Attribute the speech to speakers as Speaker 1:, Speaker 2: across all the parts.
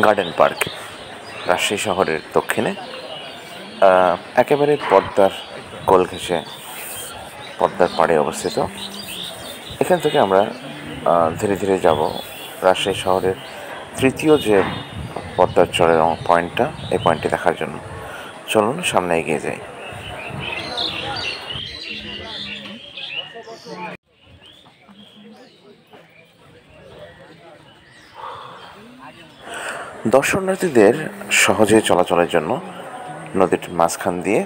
Speaker 1: Garden park Rajshahi শহরের দক্ষিণে একেবারে পদ্মার কোল ঘেঁষে পদ্মার পাড়ে অবস্থিত। এখান থেকে আমরা ধীরে ধীরে যাব রাজশাহী শহরের তৃতীয় যে পদ্মার চরের পয়েন্টটা, এই পয়েন্টটি দেখার জন্য। চলুন সামনে এগিয়ে যাই। দর্শনার্থীদের সহজে চলাচলের জন্য নদীর মাঝখান দিয়ে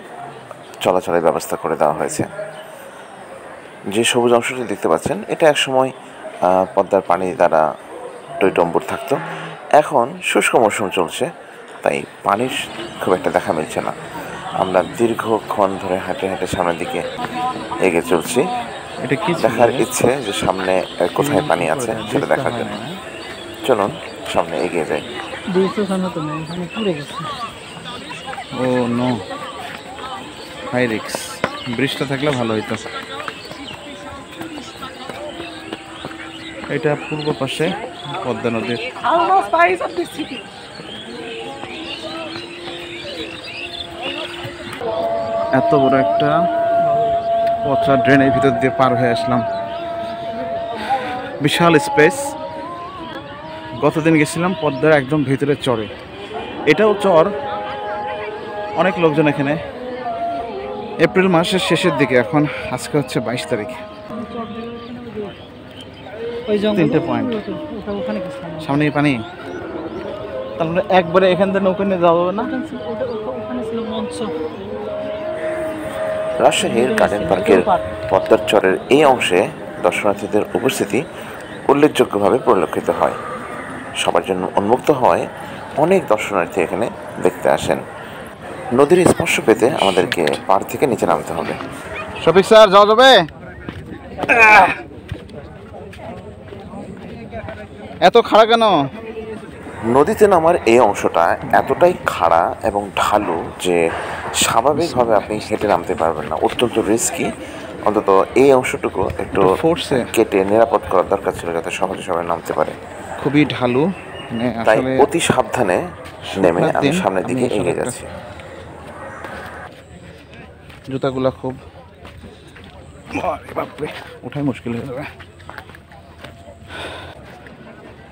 Speaker 1: চলাচলের ব্যবস্থা করে দেওয়া হয়েছে। যে সবুজ অংশটি দেখতে পাচ্ছেন, এটা একসময় পদ্মার পানি দ্বারা টইটম্বুর থাকতো। এখন শুষ্ক মৌসুম চলছে, তাই পানির খুব একটা দেখা মিলছে না। আমরা দীর্ঘক্ষণ ধরে হাঁটে হাঁটে সামনের দিকে এগিয়ে চলছি। এটা কি দেখার ইচ্ছে যে সামনে কোথায় পানি আছে সেটা দেখার জন্য। চলুন সামনে এগিয়ে যাই।
Speaker 2: ও নো, হাই রিক্স। বৃষ্টি থাকলে ভালো হইতো। এটা পূর্ব পাশে পদ্মা নদীর। এত বড় একটা পচা ড্রেনের ভিতর দিয়ে পার হয়ে আসলাম। বিশাল স্পেস। গতদিন গেছিলাম পদ্মার একদম ভিতরে চরে। এটাও চর, অনেক লোকজন এখানে। এপ্রিল মাসের শেষের দিকে, এখন আজকে হচ্ছে 22 তারিখ। 3টে পয়েন্ট সামনে পানি। তাহলে একবারে এখান থেকে নৌকা নিয়ে যাওয়া হবে না?
Speaker 1: রাজশাহীর গার্ডেন পার্কের পদ্মার চরের এই অংশে দর্শনার্থীদের উপস্থিতি উল্লেখযোগ্যভাবে পরিলক্ষিত হয়। সবার জন্য উন্মুক্ত হয়, অনেক দর্শনার্থী এখানে দেখতে আসেন। নদীর স্পর্শ পেতে আমাদেরকে পাড় থেকে নিচে নামতে হবে।
Speaker 2: শফিক স্যার, যাওয়া যাবে? এত খাড়া কেন?
Speaker 1: নদীতে নামার এই অংশটা এতটাই খাড়া এবং ঢালু যে স্বাভাবিকভাবে আপনি হেঁটে নামতে পারবেন না, অত্যন্ত রিস্কি। অন্তত এই অংশটুকু একটু
Speaker 2: ফোর্সে
Speaker 1: কেটে নিরাপদ করার দরকার ছিল, যাতে সহজে সবাই নামতে পারে।
Speaker 2: খুবই ঢালু,
Speaker 1: তাই অতি সাবধানে নেমে আমি সামনের দিকে এগিয়ে যাচ্ছি।
Speaker 2: জুতাগুলা খুব, বাপরে, ওঠাই মুশকিল হয়ে যাবে।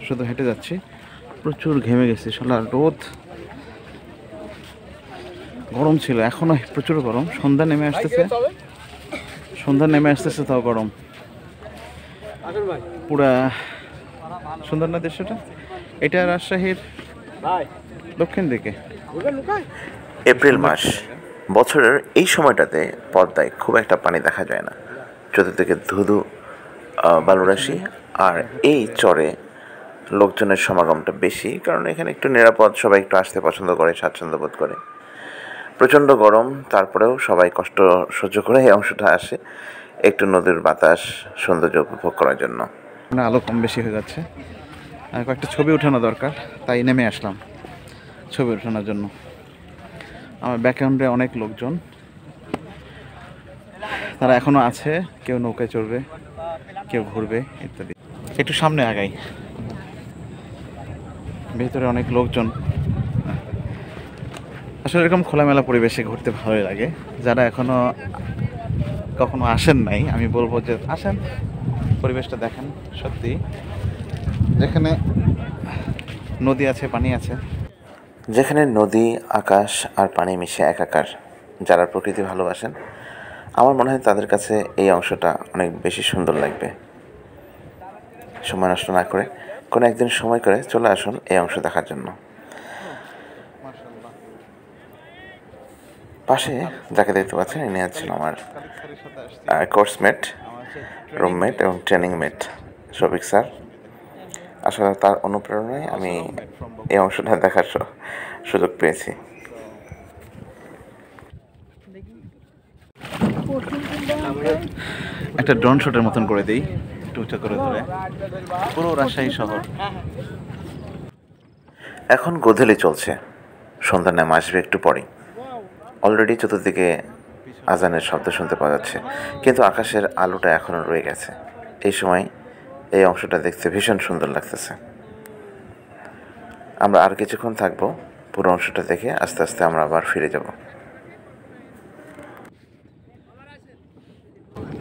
Speaker 2: শুধু হেঁটে যাচ্ছি, প্রচুর ঘেমে গেছি। শালা রোদ, গরম ছিল, এখনো প্রচুর গরম। সন্ধ্যা নেমে আসতেছে, তাও গরম। পুরা সুন্দর না দৃশ্যটা? এটা রাজশাহীর দক্ষিণ দিকে।
Speaker 1: এপ্রিল মাস, বছরের এই সময়টাতে পদ্মায় খুব একটা পানি দেখা যায় না। চতুর্দিকে ধুধু বালুরাশি, আর এই চরে লোকজনের সমাগমটা বেশি, কারণ এখানে একটু নিরাপদ, সবাই একটু আসতে পছন্দ করে, স্বাচ্ছন্দ্য বোধ করে। প্রচণ্ড গরম, তারপরেও সবাই কষ্ট সহ্য করে এই অংশটা আসে একটু নদীর বাতাস, সৌন্দর্য উপভোগ করার জন্য।
Speaker 2: আলো কম বেশি হয়ে যাচ্ছে, আর কয়েকটা ছবি ওঠানো দরকার, তাই নেমে আসলাম ছবি ওঠানোর জন্য। আমার ব্যাকগ্রাউন্ডে অনেক লোকজন, তারা এখনো আছে। কেউ নৌকায় চড়বে, কেউ ঘুরবে ইত্যাদি। একটু সামনে আগাই, ভেতরে অনেক লোকজন। আসলে এরকম খোলামেলা পরিবেশে ঘুরতে ভালোই লাগে। যারা কখনো আসেন নাই, আমি বলবো যে আসেন, পরিবেশটা দেখেন। সত্যি, যেখানে নদী আছে, পানি আছে,
Speaker 1: যেখানে নদী, আকাশ আর পানি মিশে একাকার, যারা প্রকৃতি ভালোবাসেন, আমার মনে হয় তাদের কাছে এই অংশটা অনেক বেশি সুন্দর লাগবে। সময় নষ্ট না করে কোনো একদিন সময় করে চলে আসুন এই অংশ দেখার জন্য। পাশে যাকে দেখতে পাচ্ছেন, ইনি হচ্ছিল আমার কোর্সমেট, রুমমেট এবং ট্রেনিং মেট শফিক স্যার। আসলে তার অনুপ্রেরণায় আমি এই অংশটা দেখার সুযোগ পেয়েছি।
Speaker 2: একটা ড্রোন শটের মতন করে দিই, একটু উঁচু করে ধরে পুরো রাজশাহী শহর।
Speaker 1: এখন গোধূলি চলছে, সন্ধ্যা নামে আসবে একটু পরেই। অলরেডি চতুর্দিকে আজানের শব্দ শুনতে পাওয়া যাচ্ছে, কিন্তু আকাশের আলোটা এখনও রয়ে গেছে। এই সময় এই অংশটা দেখতে ভীষণ সুন্দর লাগতেছে। আমরা আর কিছুক্ষণ থাকবো, পুরো অংশটা দেখে আস্তে আস্তে আমরা আবার ফিরে যাব।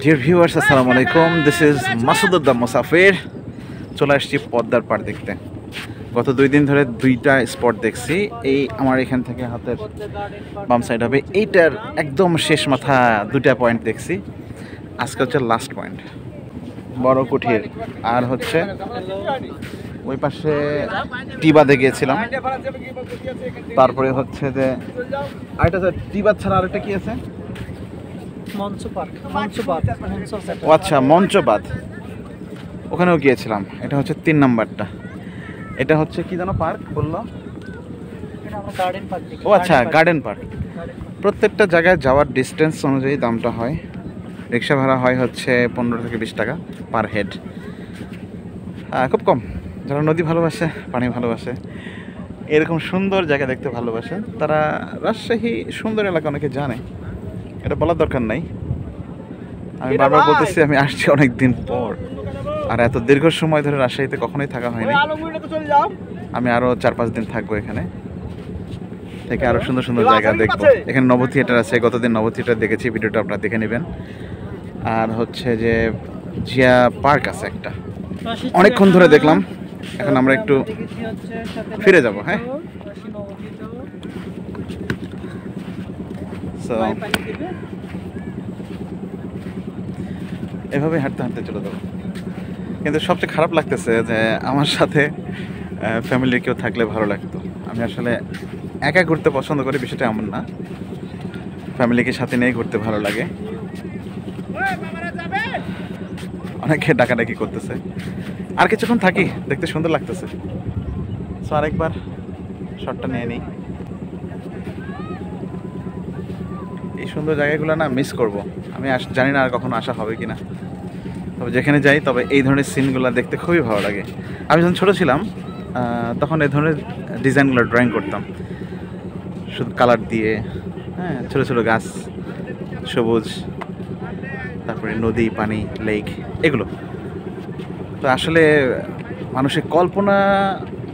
Speaker 2: ডিয়ার ভিউয়ার্স, আসসালামু আলাইকুম। দিস ইজ মাসুদুর দ্য মুসাফির। চলে আসছি পদ্মার পাড় দেখতে। গত 2 দিন ধরে 2টা স্পট দেখছি। এই আমার এখান থেকে হাতের বাম সাইড হবে, এইটার একদম শেষ মাথা 2টা পয়েন্ট দেখছি। আজকে হচ্ছে লাস্ট পয়েন্ট, বড় কুঠির। আর হচ্ছে ওই পাশে টিবাদে গিয়েছিলাম। তারপরে হচ্ছে যে আরেকটা টিবাদ ছাড়া আরেকটা কি আছে? ও আচ্ছা, মঞ্চবাদ, ওখানেও গিয়েছিলাম। এটা হচ্ছে 3 নাম্বারটা। এটা হচ্ছে কি যেন পার্ক বললো? ও আচ্ছা, গার্ডেন পার্ক। প্রত্যেকটা জায়গায় যাওয়ার ডিস্টেন্স অনুযায়ী দামটা হয়। রিক্সা ভাড়া হয় হচ্ছে 15 থেকে 20 টাকা পার হেড। খুব কম। যারা নদী ভালোবাসে, পানি ভালোবাসে, এরকম সুন্দর জায়গা দেখতে ভালোবাসে, তারা রাজশাহী সুন্দর এলাকা অনেকে জানে, এটা বলার দরকার নাই। আমি বারবার বলতেছি আমি আসছি অনেক দিন পর, আর এত দীর্ঘ সময় ধরে রাজশাহীতে কখনোই থাকা হয়নি। আমি আরও 4-5 দিন থাকবো এখানে, থেকে আরও সুন্দর সুন্দর জায়গা দেখবো। এখানে নব থিয়েটার আছে, গতদিন নব থিয়েটার দেখেছি, ভিডিওটা আপনারা দেখে নেবেন। আর হচ্ছে যে জিয়া পার্ক আছে একটা, অনেকক্ষণ ধরে দেখলাম। এখন আমরা একটু ফিরে যাব। হ্যাঁ, এভাবে হাঁটতে হাঁটতে চলে যাবো। কিন্তু সবচেয়ে খারাপ লাগতেছে যে আমার সাথে ফ্যামিলির কেউ থাকলে ভালো লাগতো। আমি আসলে একা ঘুরতে পছন্দ করি, বিষয়টা এমন না, ফ্যামিলিকে সাথে নিয়ে ঘুরতে ভালো লাগে। অনেকে ডাকাডাকি করতেছে, আর কিছুক্ষণ থাকি, দেখতে সুন্দর লাগতেছে। সো আরেকবার শটটা নিয়ে নিই। এই সুন্দর জায়গাগুলো না মিস করব আমি। জানি না আর কখনো আসা হবে কি না, তবে যেখানে যাই তবে এই ধরনের সিনগুলো দেখতে খুবই ভালো লাগে। আমি যখন ছোটো ছিলাম তখন এই ধরনের ডিজাইনগুলো ড্রয়িং করতাম, শুধু কালার দিয়ে। হ্যাঁ, ছোটো ছোটো গাছ, সবুজ, তারপরে নদী, পানি, লেক, এগুলো। তো আসলে মানুষের কল্পনা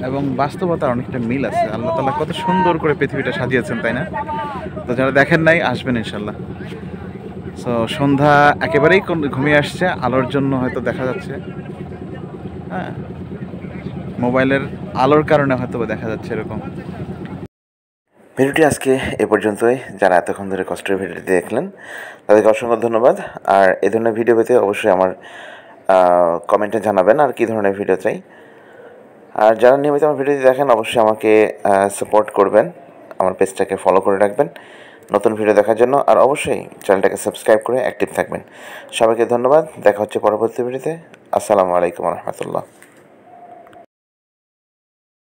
Speaker 2: এবং বাস্তবতার অনেকটা মিল আছে। আল্লাহ তাআলা কত সুন্দর করে পৃথিবীটা সাজিয়েছেন, তাই না? তো যারা দেখেন নাই, আসবেন ইনশাল্লাহ। সো সন্ধ্যা একেবারেই ঘুমিয়ে আসছে, আলোর জন্য হয়তো দেখা যাচ্ছে। হ্যাঁ, মোবাইলের আলোর কারণে হয়তো দেখা যাচ্ছে এরকম।
Speaker 1: ভিডিওটি আজকে এ পর্যন্তই। যারা এতক্ষণ ধরে কষ্টের ভিডিওটি দেখলেন তাদেরকে অসংখ্য ধন্যবাদ। আর এই ধরনের ভিডিও পেতে অবশ্যই আমার কমেন্টে জানাবেন আর কী ধরনের ভিডিও চাই। আর যারা নিয়মিত আমার ভিডিওটি দেখেন অবশ্যই আমাকে সাপোর্ট করবেন, আমার পেজটাকে ফলো করে রাখবেন নতুন ভিডিও দেখার জন্য। আর অবশ্যই চ্যানেলটাকে সাবস্ক্রাইব করে অ্যাক্টিভ থাকবেন। সবাইকে ধন্যবাদ। দেখা হচ্ছে পরবর্তী ভিডিওতে। আসসালামু আলাইকুম রহমতুল্লাহ।